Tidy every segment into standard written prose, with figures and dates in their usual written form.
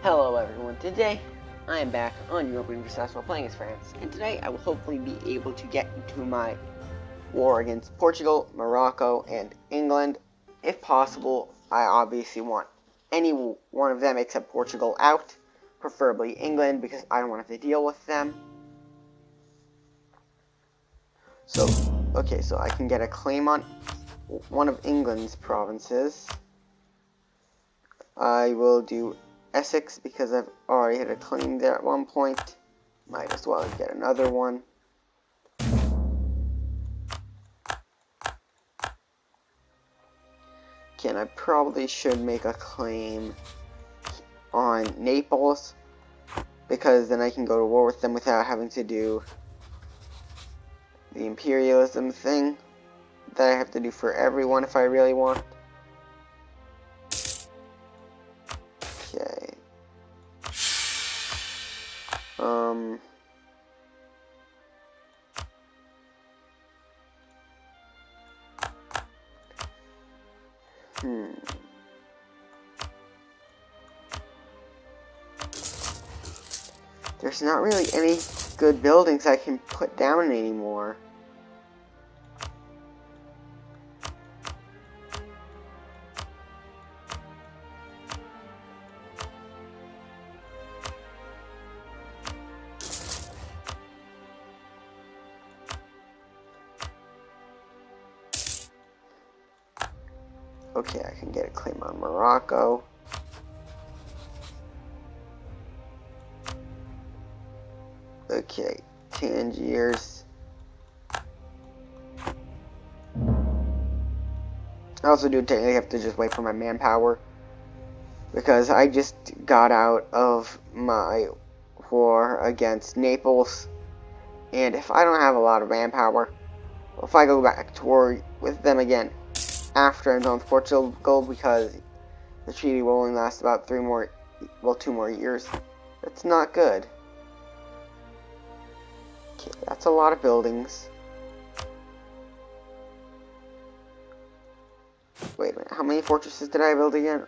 Hello everyone, today I am back on Europa Universalis while playing as France, and today I will hopefully be able to get into my war against Portugal, Morocco, and England. If possible, I obviously want any one of them except Portugal out, preferably England, because I don't want to have to deal with them. So, okay, so I can get a claim on one of England's provinces. I will do Essex because I've already had a claim there at one point. Might as well get another one. Okay, and I probably should make a claim on Naples, because then I can go to war with them without having to do the imperialism thing that I have to do for everyone if I really want. Okay. There's not really any good buildings I can put down anymore. Okay, I can get a claim on Morocco. Okay, Tangiers. I also do technically have to just wait for my manpower, because I just got out of my war against Naples, and if I don't have a lot of manpower, if I go back to war with them again after I'm done with Portugal, because the treaty will only last about 2 more years, that's not good. Okay, that's a lot of buildings. Wait a minute, how many fortresses did I build again?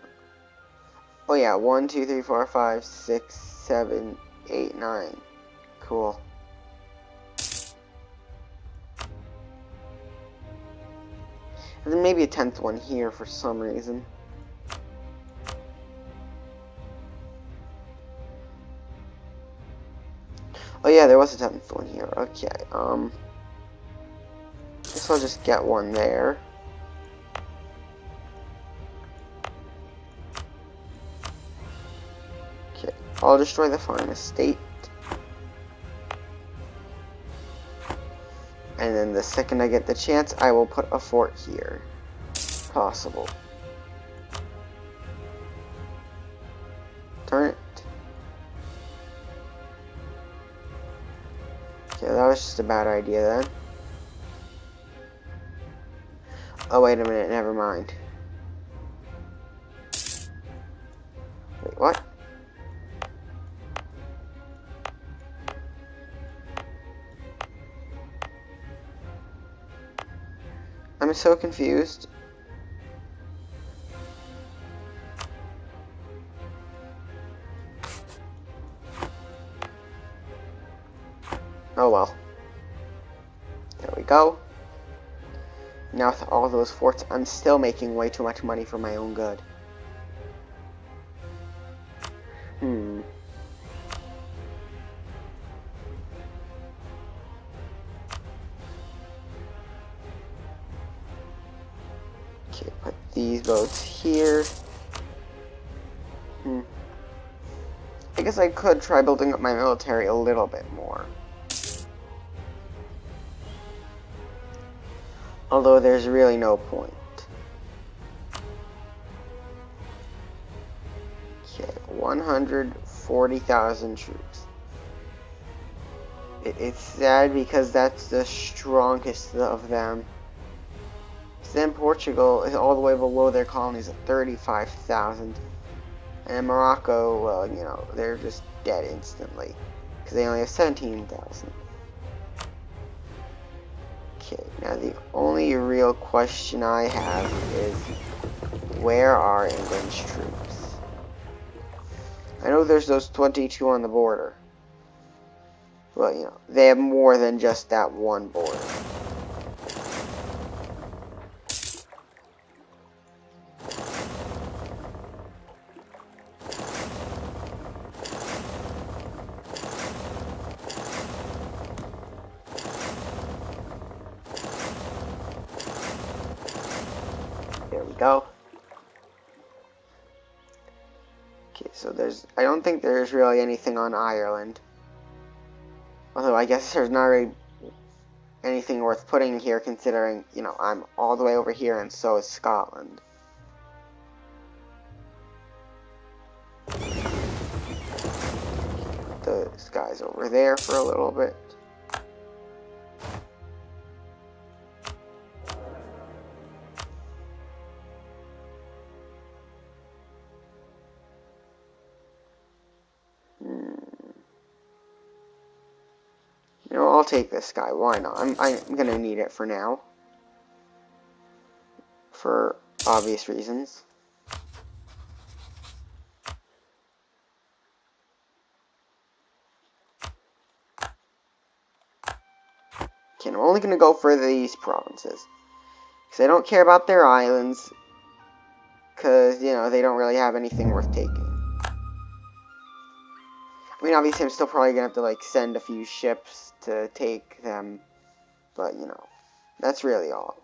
Oh yeah, 1, 2, 3, 4, 5, 6, 7, 8, 9. Cool. And then maybe a 10th one here for some reason. Oh yeah, there was a 10th one here. Okay, guess I'll just get one there. Okay, I'll destroy the farm estate. And then the second I get the chance, I will put a fort here. Possible. Turn it. Okay, that was just a bad idea then. Oh, wait a minute, never mind. Wait, what? I'm so confused. Oh well. There we go. Now with all those forts, I'm still making way too much money for my own good. Okay, put these boats here. I guess I could try building up my military a little bit more. Although there's really no point. Okay, 140,000 troops. It's sad because that's the strongest of them. Then Portugal is all the way below their colonies at 35,000. And Morocco, well, you know, they're just dead instantly, because they only have 17,000. Okay, now the only real question I have is, where are England's troops? I know there's those 22 on the border. Well, you know, they have more than just that one border. There we go. Okay, so I don't think there's really anything on Ireland. Although I guess there's not really anything worth putting here considering, you know, I'm all the way over here and so is Scotland. Those guys over there for a little bit. You know, I'll take this guy. Why not? I'm gonna need it for now. For obvious reasons. Okay, I'm only gonna go for these provinces. Because I don't care about their islands. Because, you know, they don't really have anything worth taking. I mean, obviously I'm still probably gonna have to, like, send a few ships to take them. But, you know, that's really all.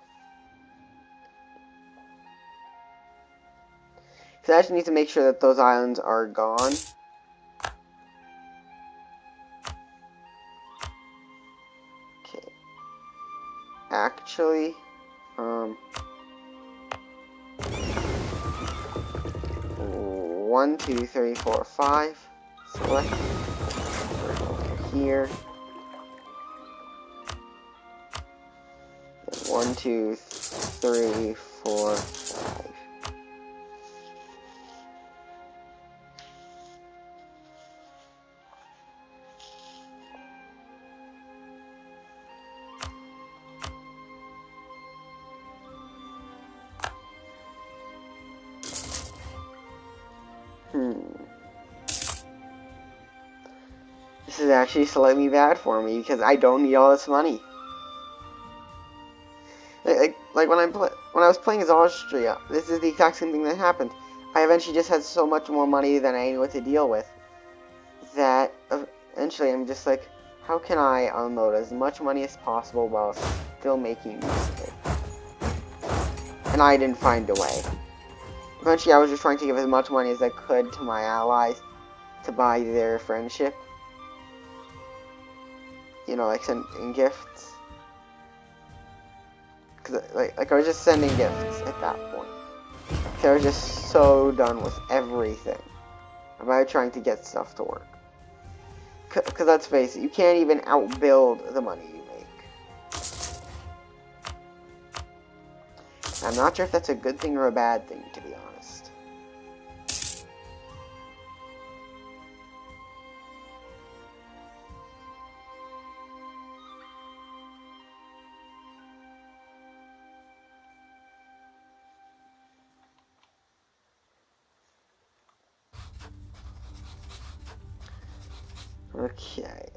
So I just need to make sure that those islands are gone. Okay. Actually, 1, 2, 3, 4, 5. Select over here. 1, 2, 3, 4, 5. This is actually slightly bad for me because I don't need all this money. Like when I was playing as Austria, this is the exact same thing that happened. I eventually just had so much more money than I knew what to deal with that eventually I'm just like, how can I unload as much money as possible while still making music? And I didn't find a way. Eventually I was just trying to give as much money as I could to my allies to buy their friendship. You know, like sending gifts. Cause like I was just sending gifts at that point. Cause I was just so done with everything about trying to get stuff to work. Cause let's face it, you can't even outbuild the money you make. I'm not sure if that's a good thing or a bad thing, to be honest. Okay,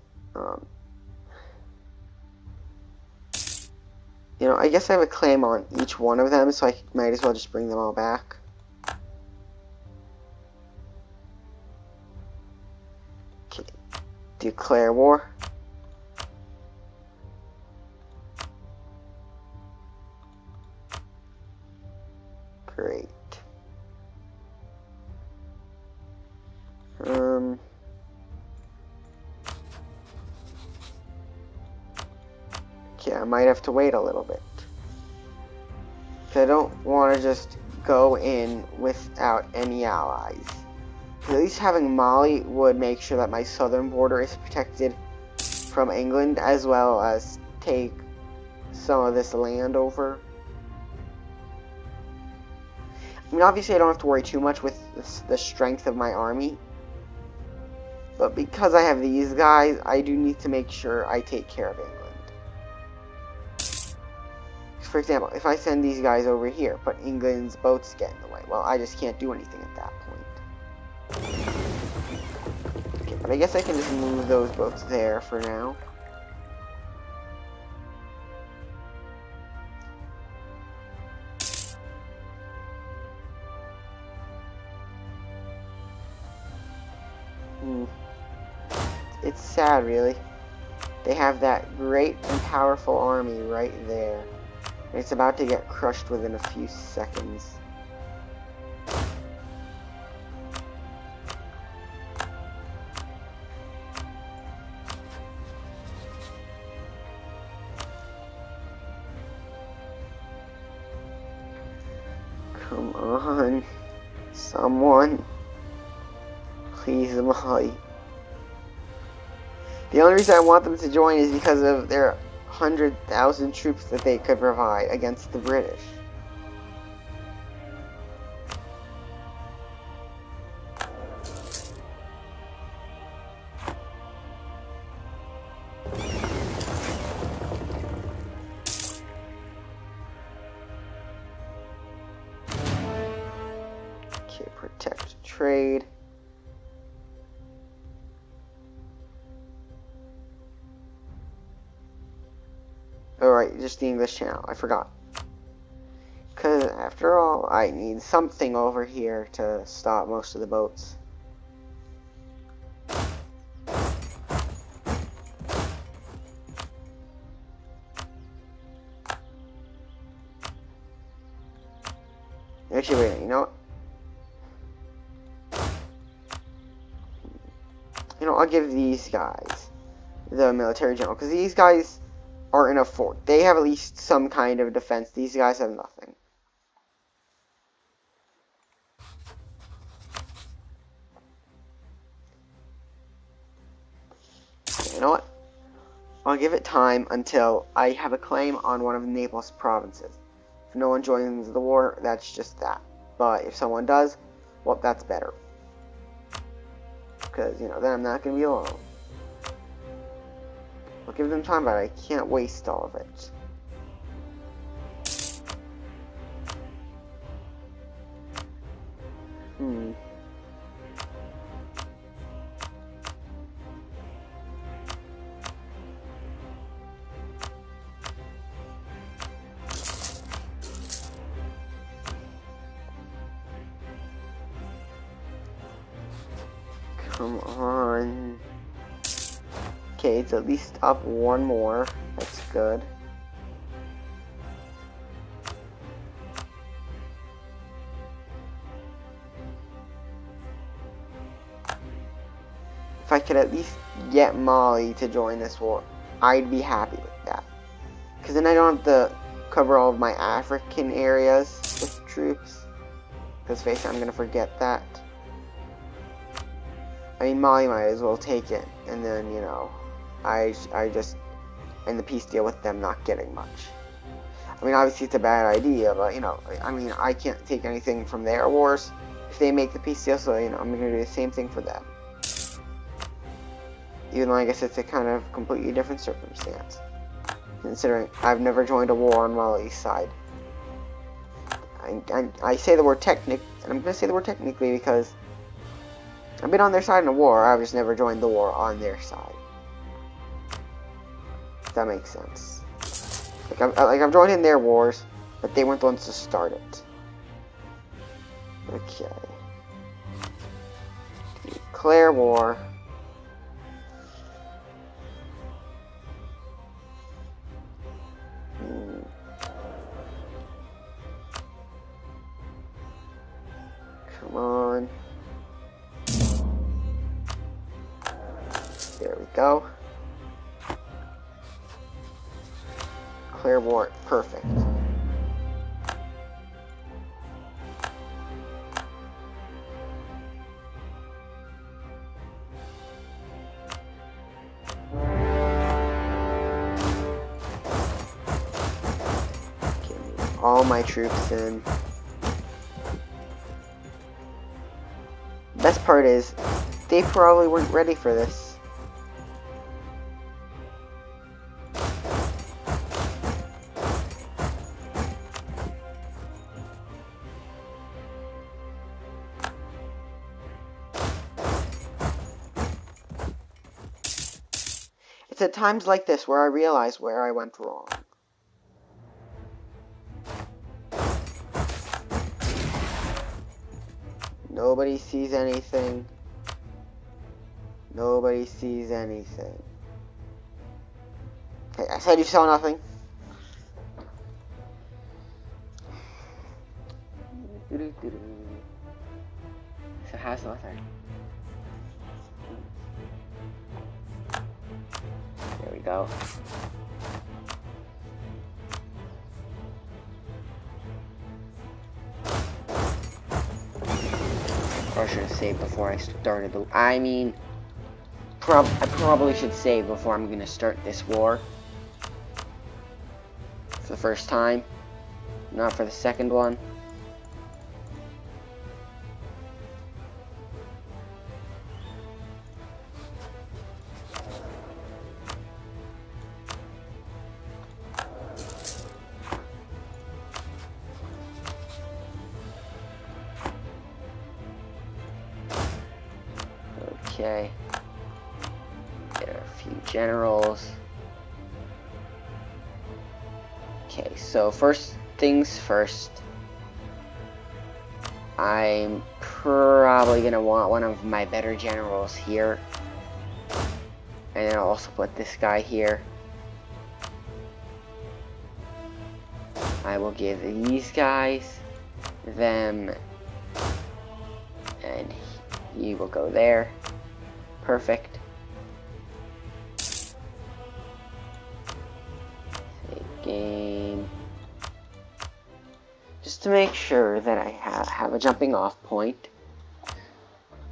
you know, I guess I have a claim on each one of them, so I might as well just bring them all back. Okay, declare war. Great. Okay, I might have to wait a little bit. I don't want to just go in without any allies. At least having Mali would make sure that my southern border is protected from England, as well as take some of this land over. I mean, obviously I don't have to worry too much with the strength of my army. But because I have these guys, I do need to make sure I take care of England. For example, if I send these guys over here, but England's boats get in the way, well, I just can't do anything at that point. But I guess I can just move those boats there for now. It's sad, really. They have that great and powerful army right there. And it's about to get crushed within a few seconds. Come on. Someone. Please, Molly. The only reason I want them to join is because of their 100,000 troops that they could provide against the British. Okay, protect trade. Alright, just the English Channel. I forgot. Because, after all, I need something over here to stop most of the boats. Actually, wait, you know what? You know, I'll give these guys the military general, because these guys are in a fort. They have at least some kind of defense. These guys have nothing. You know what? I'll give it time until I have a claim on one of Naples' provinces. If no one joins the war, that's just that. But if someone does, well, that's better. Because, you know, then I'm not going to be alone. I'll give them time, but I can't waste all of it. Come on. Okay, it's at least up one more. That's good. If I could at least get Mali to join this war, I'd be happy with that. Because then I don't have to cover all of my African areas with troops. Because face it, I'm going to forget that. I mean, Mali might as well take it. And then, you know, I just end the peace deal with them not getting much. I mean, obviously it's a bad idea, but, you know, I mean, I can't take anything from their wars if they make the peace deal, so, you know, I'm going to do the same thing for them. Even though I guess it's a kind of completely different circumstance, considering I've never joined a war on Mali's side. I say the word technic, and I'm going to say the word technically because I've been on their side in a war, I've just never joined the war on their side. If that makes sense. I've joined in their wars, but they weren't the ones to start it. Okay. Declare war. Come on. There we go. Declare war. Perfect. Okay, move all my troops in. Best part is, they probably weren't ready for this. It's at times like this where I realize where I went wrong. Nobody sees anything. Nobody sees anything. Okay, I said you saw nothing. So how's nothing? There we go. I should have saved before I started the... I mean... I probably should save before I'm gonna start this war. For the first time. Not for the second one. Okay. Get a few generals. Okay, so first things first. I'm probably gonna want one of my better generals here. And then I'll also put this guy here. I will give these guys them, and he will go there. Perfect. Save game. Just to make sure that I have a jumping off point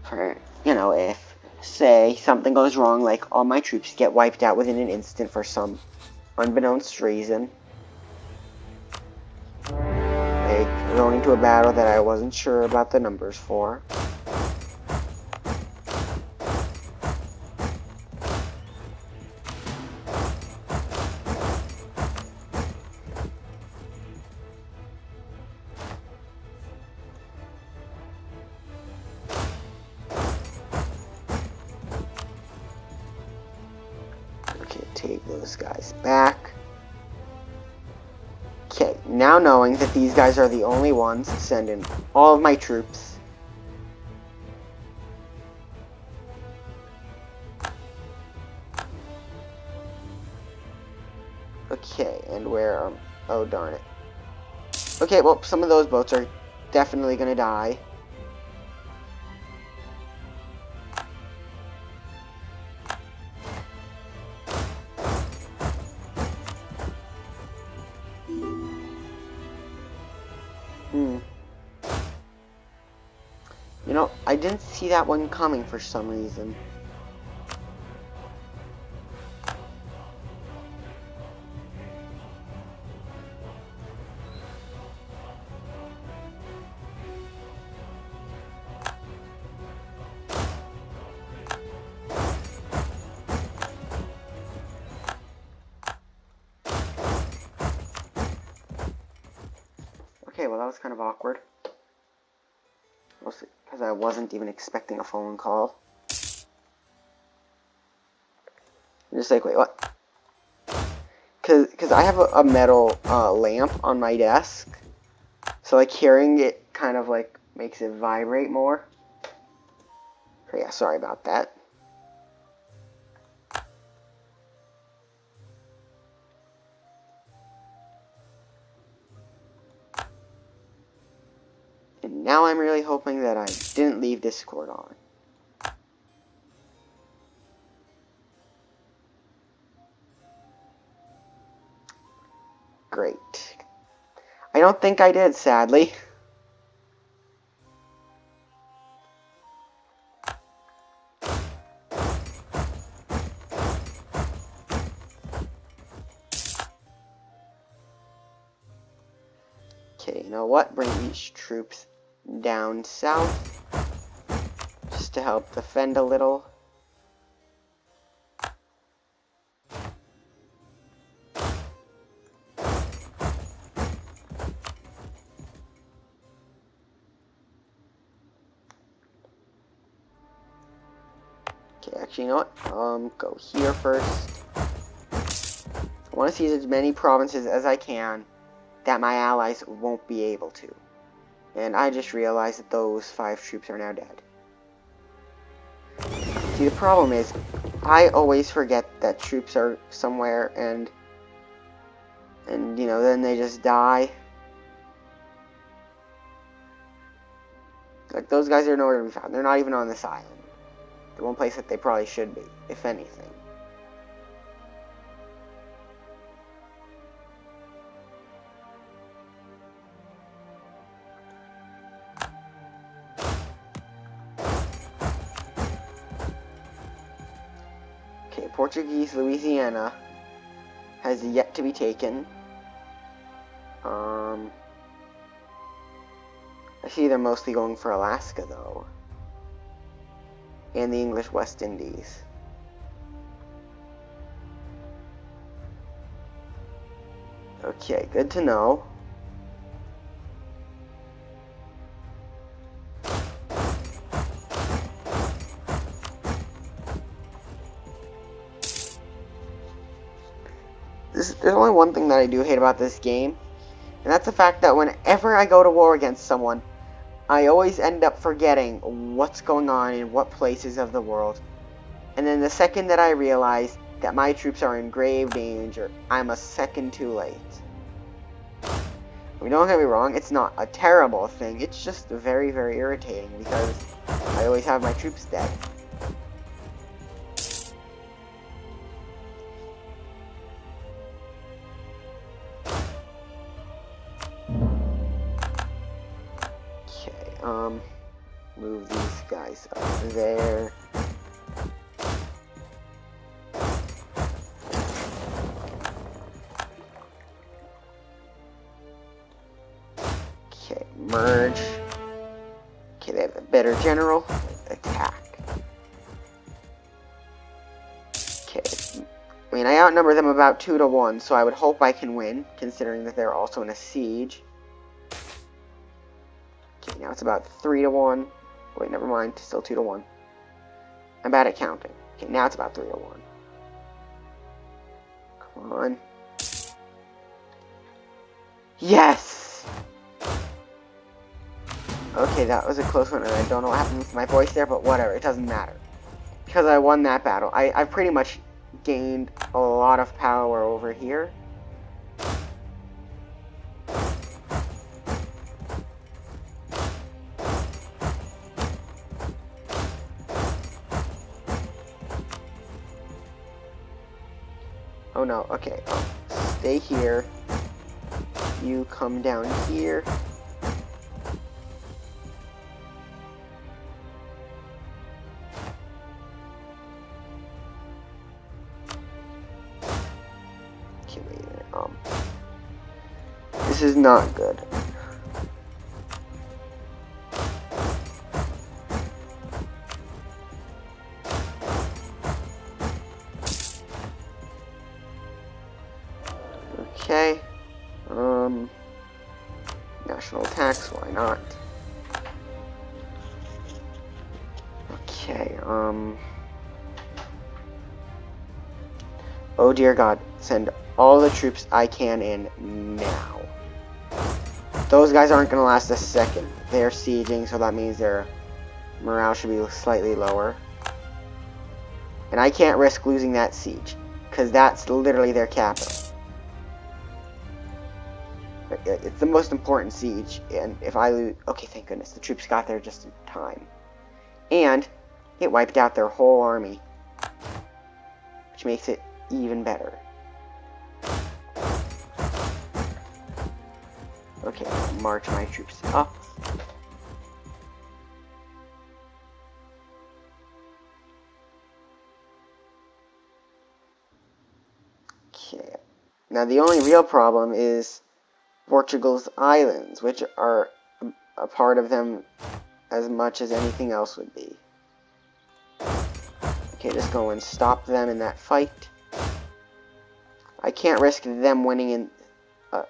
for, you know, if, say, something goes wrong, like all my troops get wiped out within an instant for some unbeknownst reason. Like going into a battle that I wasn't sure about the numbers for. Take those guys back. Okay, now knowing that these guys are the only ones, send in all of my troops. Okay, and where oh darn it. Okay, well, some of those boats are definitely gonna die. You know, I didn't see that one coming for some reason. Okay, well that was kind of awkward. Mostly because I wasn't even expecting a phone call. I'm just like, wait, what? Because I have a metal lamp on my desk. So like hearing it kind of like makes it vibrate more. So yeah, sorry about that. And now I'm really hoping that I didn't leave Discord on. Great. I don't think I did, sadly. Okay, you know what? Bring these troops down south, just to help defend a little. Okay, actually, you know what? Go here first. want to seize as many provinces as I can that my allies won't be able to. And I just realized that those 5 troops are now dead. See, the problem is, I always forget that troops are somewhere, and you know, then they just die. Like, those guys are nowhere to be found. They're not even on this island. The one place that they probably should be, if anything. Okay, Portuguese Louisiana has yet to be taken. I see they're mostly going for Alaska, though. And the English West Indies. Okay, good to know. There's only one thing that I do hate about this game, and that's the fact that whenever I go to war against someone, I always end up forgetting what's going on in what places of the world. And then the second that I realize that my troops are in grave danger, I'm a second too late. I mean, don't get me wrong, it's not a terrible thing, it's just very, very irritating because I always have my troops dead. Move these guys up there. Okay, merge. Okay, they have a better general. Attack. Okay, I mean, I outnumber them about 2 to 1, so I would hope I can win, considering that they're also in a siege. Okay, now it's about 3 to 1. Wait, never mind. Still 2 to 1. I'm bad at counting. Okay, now it's about 3 to 1. Come on. Yes! Okay, that was a close one, and I don't know what happened with my voice there, but whatever. It doesn't matter. Because I won that battle. I've pretty much gained a lot of power over here. Oh no, okay. Stay here. You come down here. Okay, wait a minute. This is not good. Okay, national tax, why not? Okay, oh dear God, send all the troops I can in now. Those guys aren't gonna last a second. They're sieging, so that means their morale should be slightly lower. And I can't risk losing that siege, because that's literally their capital. It's the most important siege, and if I lose... Okay, thank goodness, the troops got there just in time. And it wiped out their whole army, which makes it even better. Okay, I'll march my troops up. Okay, now the only real problem is Portugal's islands, which are a part of them as much as anything else would be. Okay, just go and stop them in that fight. I can't risk them winning in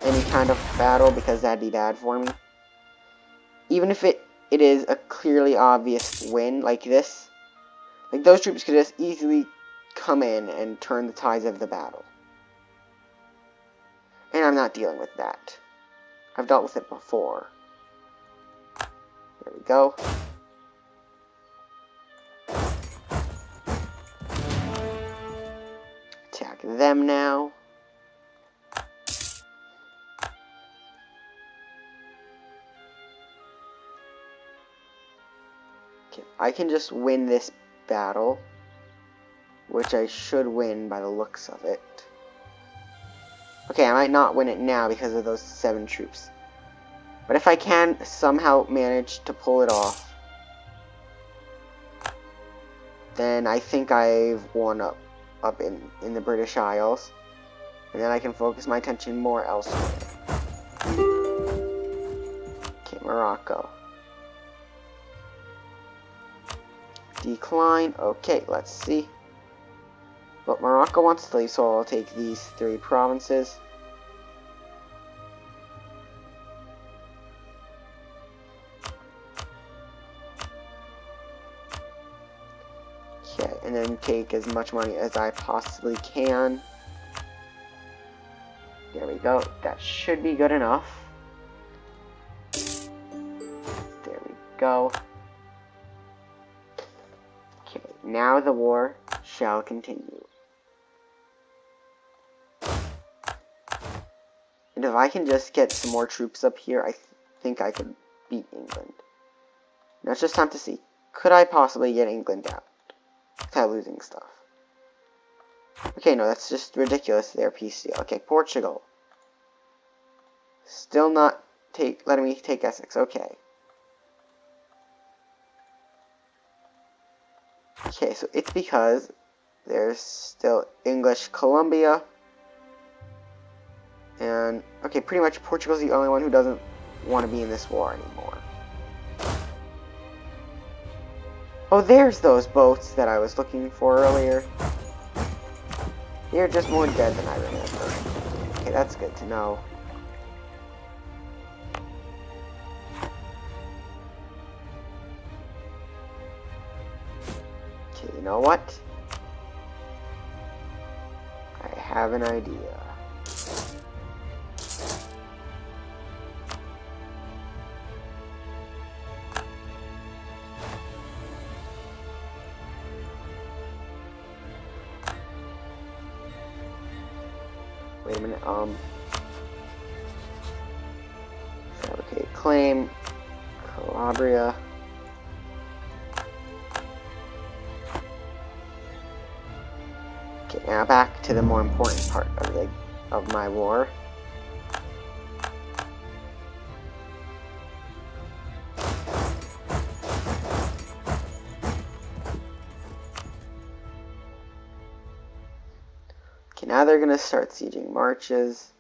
any kind of battle because that'd be bad for me. Even if it is a clearly obvious win like this, like those troops could just easily come in and turn the tides of the battle. And I'm not dealing with that. I've dealt with it before. There we go. Attack them now. Okay, I can just win this battle, which I should win by the looks of it. Okay, I might not win it now because of those 7 troops. But if I can somehow manage to pull it off, then I think I've won up in the British Isles. And then I can focus my attention more elsewhere. Okay, Morocco. Decline. Okay, let's see. But Morocco wants to leave, so I'll take these 3 provinces. Okay, and then take as much money as I possibly can. There we go. That should be good enough. There we go. Okay, now the war shall continue. And if I can just get some more troops up here, I think I could beat England. Now it's just time to see. Could I possibly get England out without losing stuff? Okay, no, that's just ridiculous. They're peace deal. Okay, Portugal. Still not letting me take Essex. Okay. Okay, so it's because there's still English Columbia. And, okay, pretty much Portugal's the only one who doesn't want to be in this war anymore. Oh, there's those boats that I was looking for earlier. They're just more dead than I remember. Okay, that's good to know. Okay, you know what? I have an idea. Wait a minute, fabricate claim, Calabria. Okay, now back to the more important part of my war. Now they're gonna start sieging marches.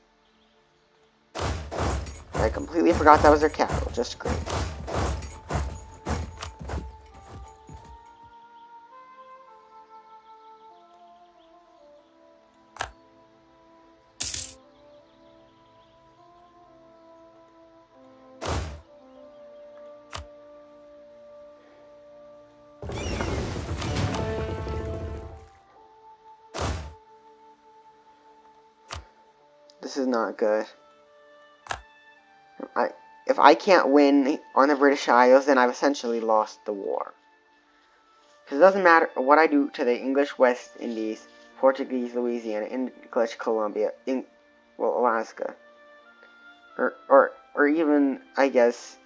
I completely forgot that was their capital. Just great. This is not good. If I can't win on the British Isles, then I've essentially lost the war. Because it doesn't matter what I do to the English West Indies, Portuguese Louisiana, English Columbia, Alaska, or even, I guess,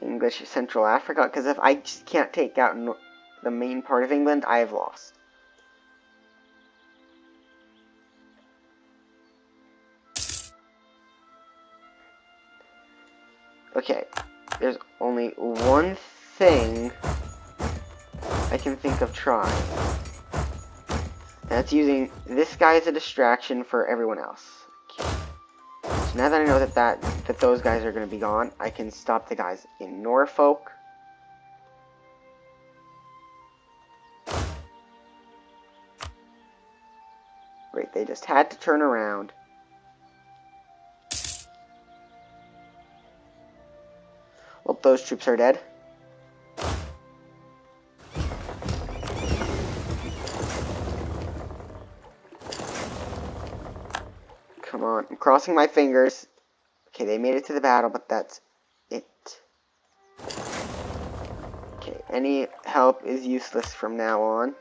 English Central Africa. Because if I just can't take out the main part of England, I have lost. Okay, there's only one thing I can think of trying. And that's using this guy as a distraction for everyone else. Okay. So now that I know that those guys are going to be gone, I can stop the guys in Norfolk. Great, they just had to turn around. Well, those troops are dead. Come Come on. I'm crossing my fingers. Okay, they made it to the battle, but that's it. Okay, any help is useless from now on.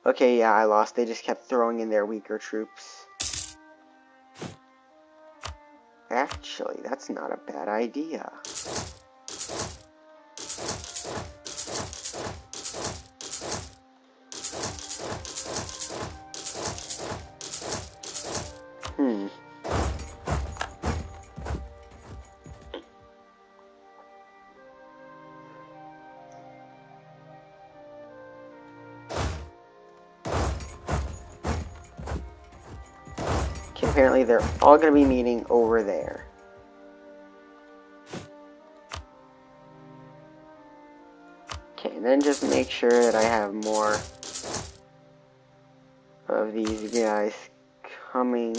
Okay, yeah, I lost. They just kept throwing in their weaker troops. Actually, that's not a bad idea. Okay, apparently they're all going to be meeting over there. Okay, and then just make sure that I have more of these guys coming.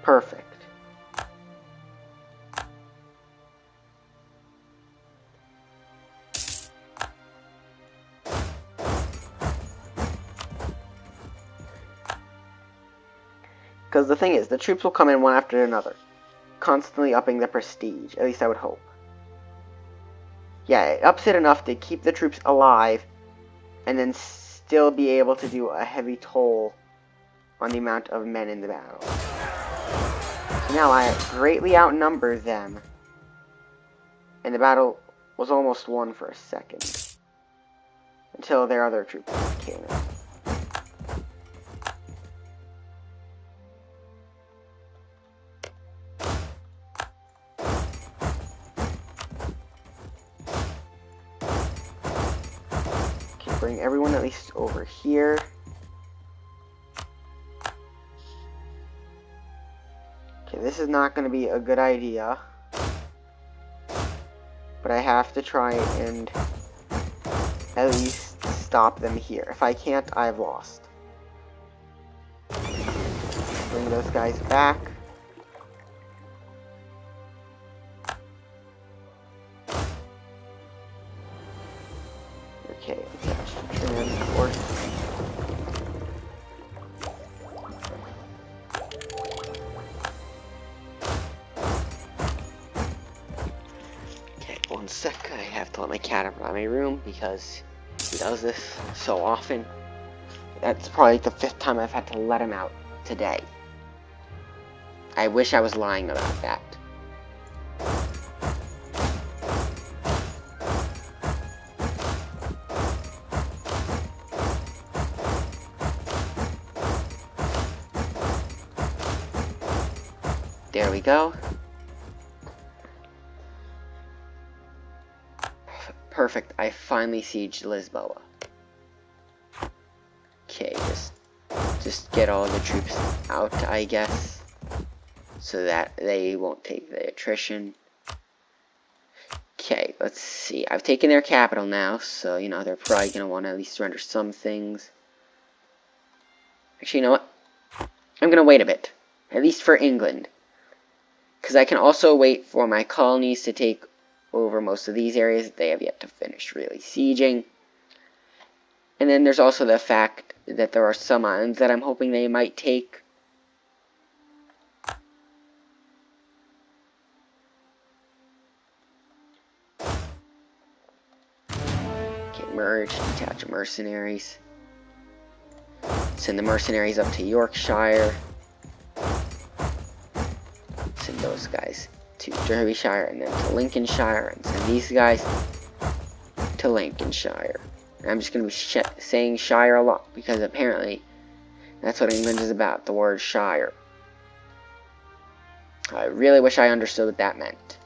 Perfect. Because the thing is, the troops will come in one after another, constantly upping the prestige. At least I would hope. Yeah, it ups it enough to keep the troops alive, and then still be able to do a heavy toll on the amount of men in the battle. So now I greatly outnumber them, and the battle was almost won for a second, until their other troops came in. Bring everyone at least over here. Okay, this is not going to be a good idea. But I have to try and at least stop them here. If I can't, I've lost. Bring those guys back. Okay, transport. Okay, one sec. I have to let my cat out of my room because he does this so often. That's probably the 5th time I've had to let him out today. I wish I was lying about that. There we go. Perfect. I finally sieged Lisboa. Okay, just get all the troops out, I guess, so that they won't take the attrition. Okay, let's see. I've taken their capital now, so, you know, they're probably going to want to at least surrender some things. Actually, you know what? I'm going to wait a bit. At least for England. Because I can also wait for my colonies to take over most of these areas that they have yet to finish really sieging. And then there's also the fact that there are some islands that I'm hoping they might take. Okay, merge, detach mercenaries. Send the mercenaries up to Yorkshire. Send those guys to Derbyshire and then to Lincolnshire, and send these guys to Lincolnshire. And I'm just going to be saying Shire a lot because apparently that's what England is about, the word Shire. I really wish I understood what that meant.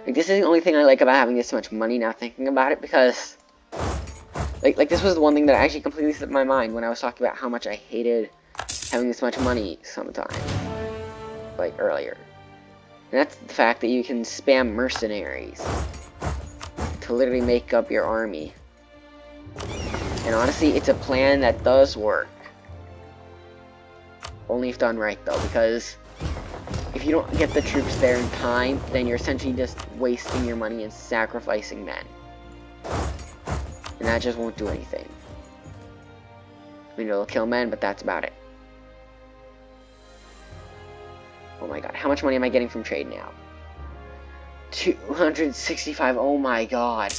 Like, this is the only thing I like about having this much money now thinking about it, because like this was the one thing that actually completely slipped my mind when I was talking about how much I hated having this much money sometimes, like earlier. And that's the fact that you can spam mercenaries to literally make up your army. And honestly, it's a plan that does work. Only if done right, though, because if you don't get the troops there in time, then you're essentially just wasting your money and sacrificing men. And that just won't do anything. I mean, it'll kill men, but that's about it. Oh my god, how much money am I getting from trade now? 265, oh my god.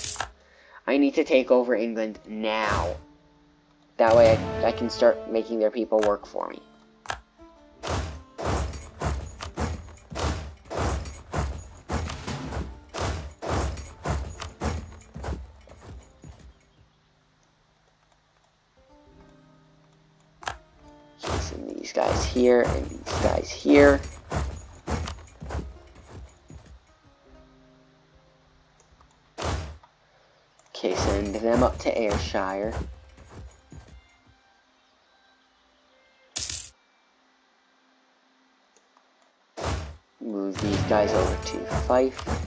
I need to take over England now. That way I can start making their people work for me. Send these guys here and these guys here. Okay, send them up to Ayrshire. Move these guys over to Fife.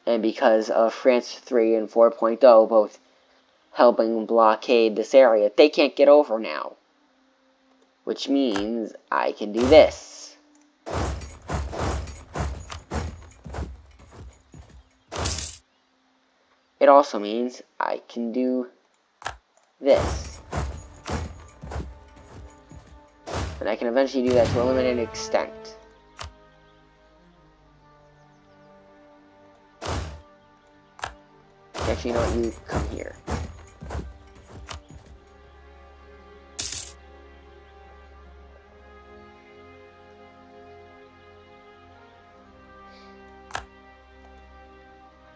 And because of France 3 and 4.0 both helping blockade this area, they can't get over now. Which means I can do this. It also means I can do this. And I can eventually do that to a limited extent. Actually, you know what? You come here.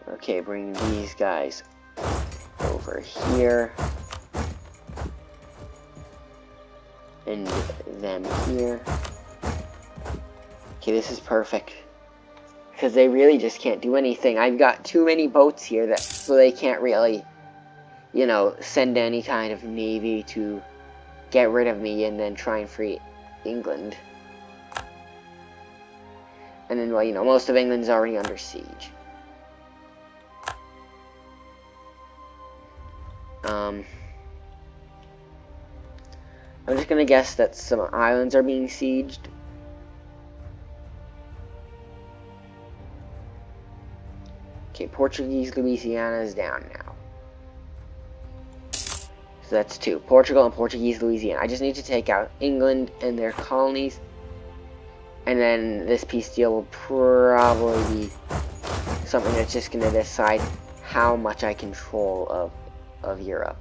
Okay, bring these guys over here. And them here. Okay, this is perfect. Because they really just can't do anything. I've got too many boats here that so they can't really, you know, send any kind of navy to get rid of me and then try and free England. And then, well, you know, most of England's already under siege. I'm just gonna guess that some islands are being sieged. Okay, Portuguese Louisiana is down now. So that's 2. Portugal and Portuguese Louisiana. I just need to take out England and their colonies. And then this peace deal will probably be something that's just gonna decide how much I control of Europe.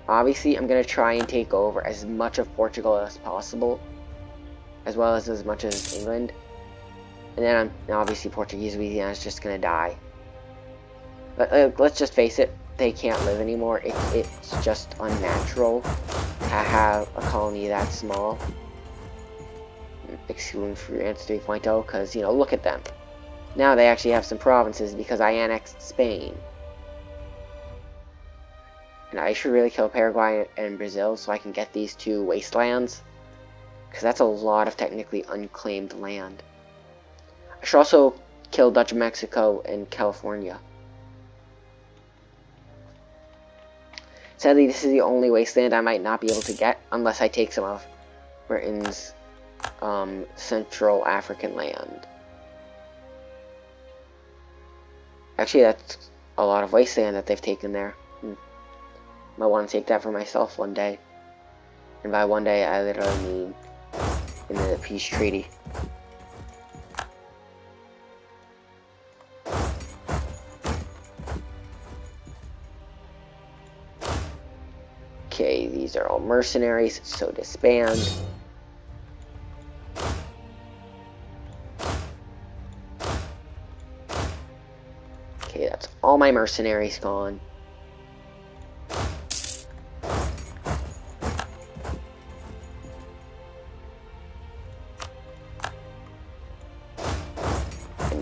Obviously, I'm going to try and take over as much of Portugal as possible, as well as much as England. And then, obviously, Portuguese Louisiana is just going to die. But let's just face it, they can't live anymore. It's just unnatural to have a colony that small. Excluding France 3.0, because, you know, look at them. Now they actually have some provinces because I annexed Spain. And I should really kill Paraguay and Brazil so I can get these 2 wastelands. Because that's a lot of technically unclaimed land. I should also kill Dutch Mexico and California. Sadly, this is the only wasteland I might not be able to get unless I take some of Britain's Central African land. Actually, that's a lot of wasteland that they've taken there. Might want to take that for myself one day. And by one day, I literally mean in the peace treaty. Okay, these are all mercenaries, so disband. Okay, that's all my mercenaries gone.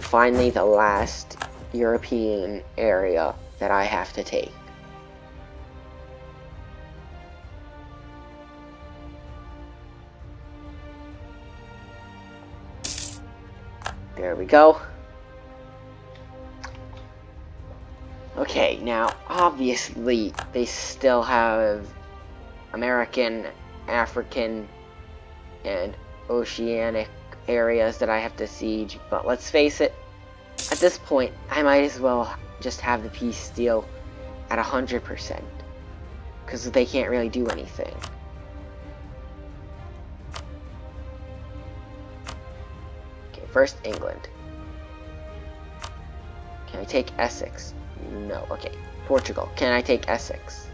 Finally, the last European area that I have to take. There we go. Okay, now, obviously, they still have American, African, and Oceanic areas that I have to siege, but let's face it, at this point, I might as well just have the peace deal at 100%, because they can't really do anything. Okay, first England. Can I take Essex? No. Okay. Portugal. Can I take Essex?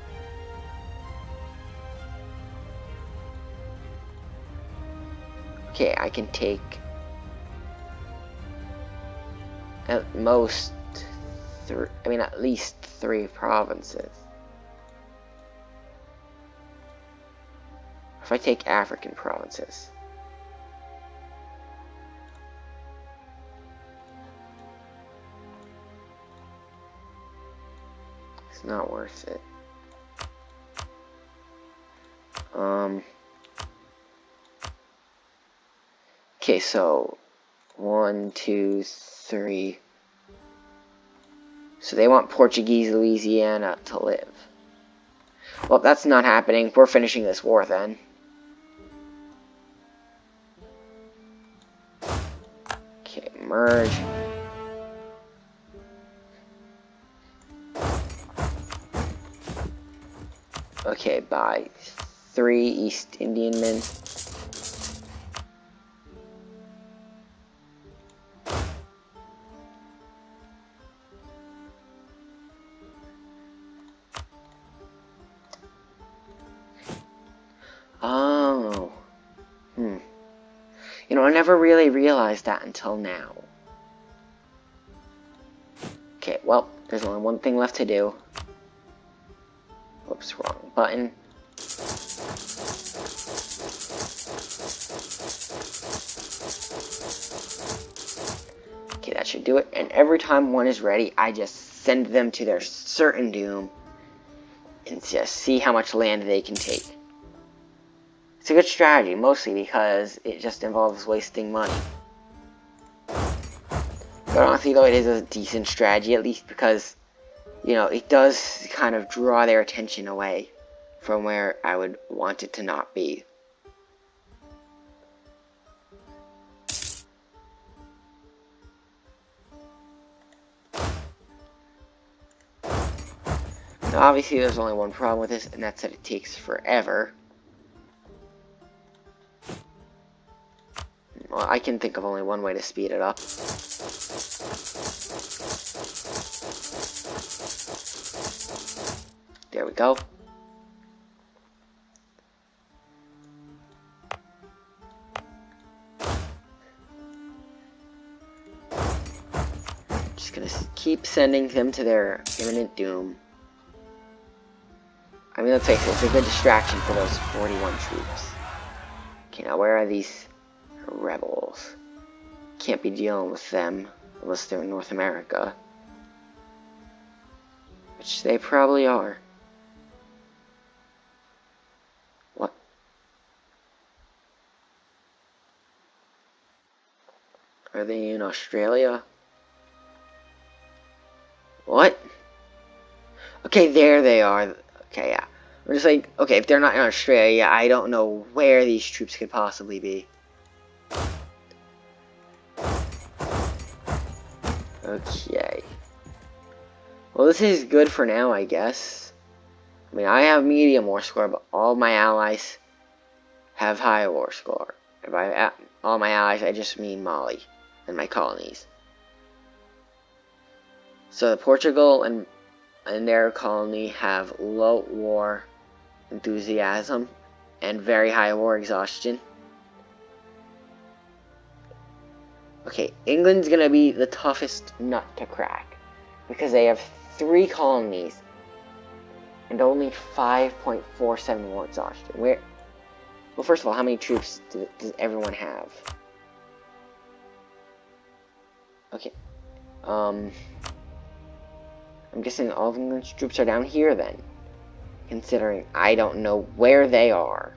Okay, I can take at most at least 3 provinces. If I take African provinces. It's not worth it. Okay, so 1, 2, 3. So they want Portuguese Louisiana to live. Well, that's not happening. We're finishing this war then. Okay, merge. Okay, buy 3 East Indian men. Oh. You know, I never really realized that until now. Okay, well, there's only one thing left to do. Whoops, wrong button. Okay, that should do it. And every time one is ready, I just send them to their certain doom and just see how much land they can take. It's a good strategy, mostly because it just involves wasting money. But honestly, though, it is a decent strategy, at least because, you know, it does kind of draw their attention away from where I would want it to not be. Now, obviously, there's only one problem with this, and that's that it takes forever. Well, I can think of only one way to speed it up. There we go. Just gonna keep sending them to their imminent doom. I mean, let's face it, it's a good distraction for those 41 troops. Okay, now where are these rebels? Can't be dealing with them unless they're in North America. Which they probably are. What? Are they in Australia? What? Okay, there they are. Okay, yeah. I'm just like, okay, if they're not in Australia, I don't know where these troops could possibly be. Okay. Well, this is good for now, I guess. I mean, I have medium war score, but all my allies have high war score. And by all my allies, I just mean Mali and my colonies. So the Portugal and their colony have low war enthusiasm and very high war exhaustion. Okay, England's gonna be the toughest nut to crack because they have 3 colonies and only 5.47 war exhaustion. Well, first of all, how many troops does everyone have? Okay, I'm guessing all of England's troops are down here then, considering I don't know where they are.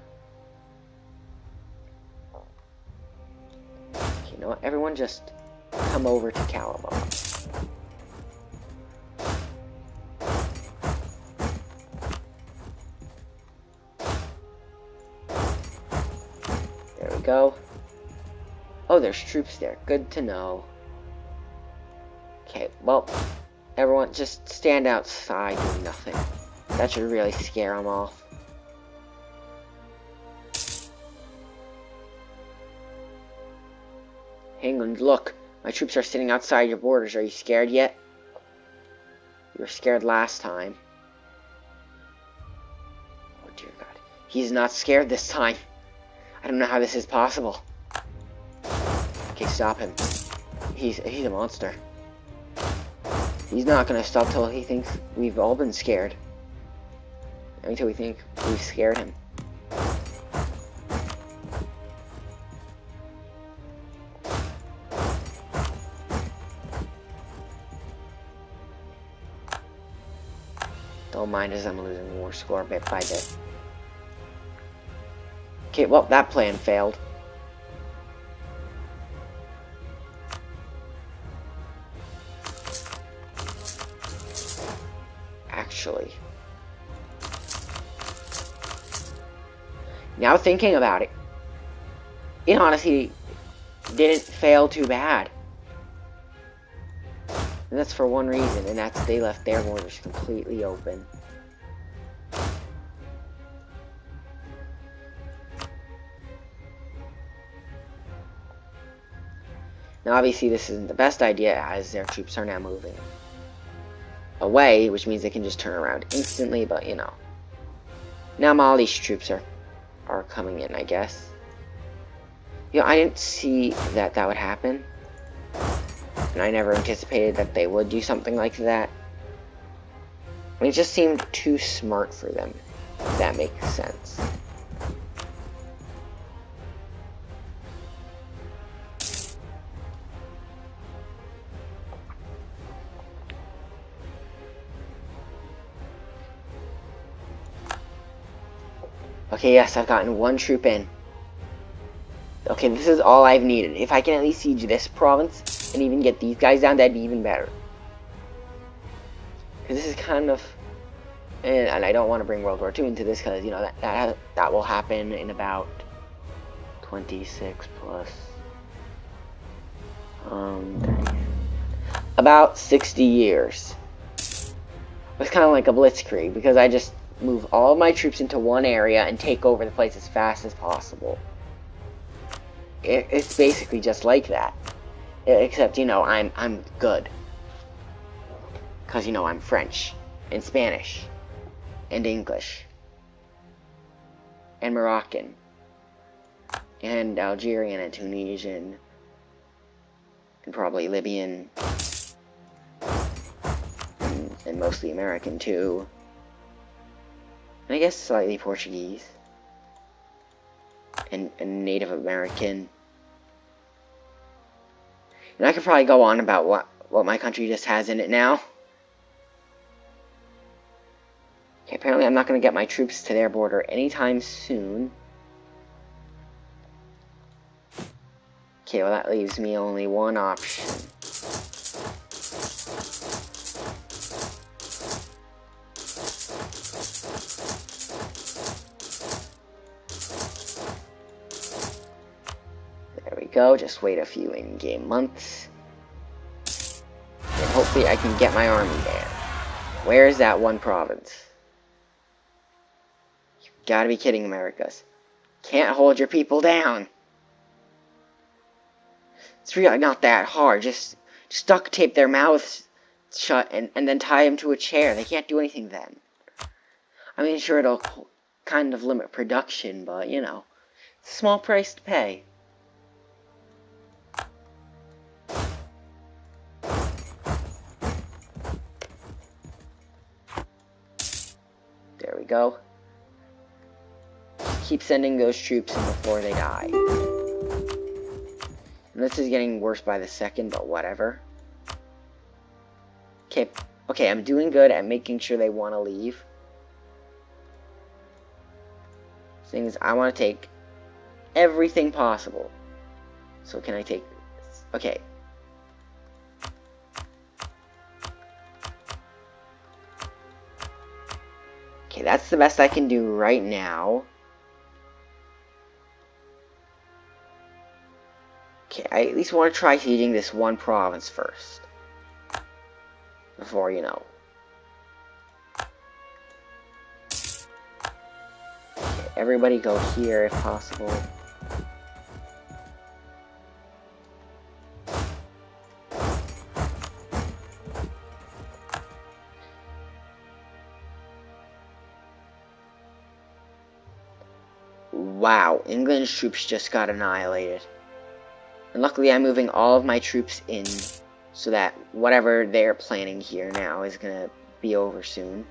Okay, you know what? Everyone just come over to Caliban. There we go. Oh, there's troops there. Good to know. Okay, well, everyone just stand outside doing nothing. That should really scare them off. England, look. My troops are sitting outside your borders. Are you scared yet? You were scared last time. Oh, dear God. He's not scared this time. I don't know how this is possible. Okay, stop him. He's a monster. He's not gonna stop till he thinks we've all been scared. Until we think we've scared him. Don't mind as I'm losing war score bit by bit. Okay, well, that plan failed. Actually. Now thinking about it, it honestly didn't fail too bad. And that's for one reason, and that's they left their borders completely open. Now obviously this isn't the best idea, as their troops are now moving away, which means they can just turn around instantly, but you know. Now Mali's troops are coming in, I guess. You know, I didn't see that would happen. And I never anticipated that they would do something like that. I mean, it just seemed too smart for them, if that makes sense. Okay, yes, I've gotten one troop in. Okay, this is all I've needed. If I can at least siege this province and even get these guys down, that'd be even better. Because this is kind of... And I don't want to bring World War II into this, because, you know, that will happen in about 26 plus... about 60 years. It's kind of like a blitzkrieg, because I just move all of my troops into one area and take over the place as fast as possible. It's basically just like that. Except, you know, I'm good. Because, you know, I'm French, and Spanish, and English, and Moroccan, and Algerian, and Tunisian, and probably Libyan, and mostly American, too. And I guess slightly Portuguese. And Native American. And I could probably go on about what my country just has in it now. Okay, apparently I'm not going to get my troops to their border anytime soon. Okay, well that leaves me only one option. Go, just wait a few in-game months, and hopefully I can get my army there. Where is that one province? You gotta be kidding, Americas. Can't hold your people down. It's really not that hard. Just duct tape their mouths shut and then tie them to a chair. They can't do anything then. I mean, sure, it'll kind of limit production, but, you know, it's a small price to pay. There we go. Keep sending those troops in before they die. And this is getting worse by the second, but whatever. Okay, I'm doing good at making sure they want to leave. Thing is, I want to take everything possible. So can I take... Okay. Okay, that's the best I can do right now. Okay, I at least want to try sieging this one province first. Before, you know. Okay, everybody go here if possible. Wow, England's troops just got annihilated. And luckily I'm moving all of my troops in so that whatever they're planning here now is gonna be over soon.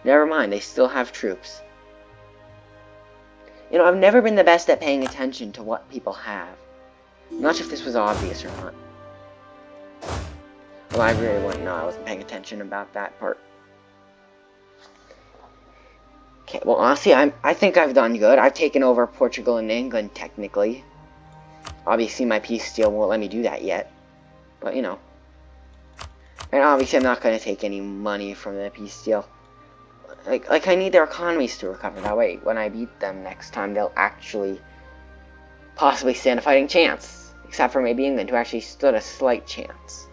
Never mind, they still have troops. You know, I've never been the best at paying attention to what people have. I'm not sure if this was obvious or not. Well, I really wouldn't know. I wasn't paying attention about that part. Okay, well, honestly, I think I've done good. I've taken over Portugal and England, technically. Obviously, my peace deal won't let me do that yet. But, you know. And obviously, I'm not going to take any money from the peace deal. Like, I need their economies to recover. That way, when I beat them next time, they'll actually possibly stand a fighting chance. Except for maybe England, who actually stood a slight chance.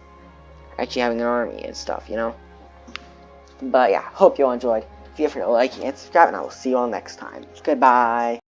Actually having an army and stuff, you know? But, yeah, hope you all enjoyed. Feel free to like and subscribe, and I will see you all next time. Goodbye.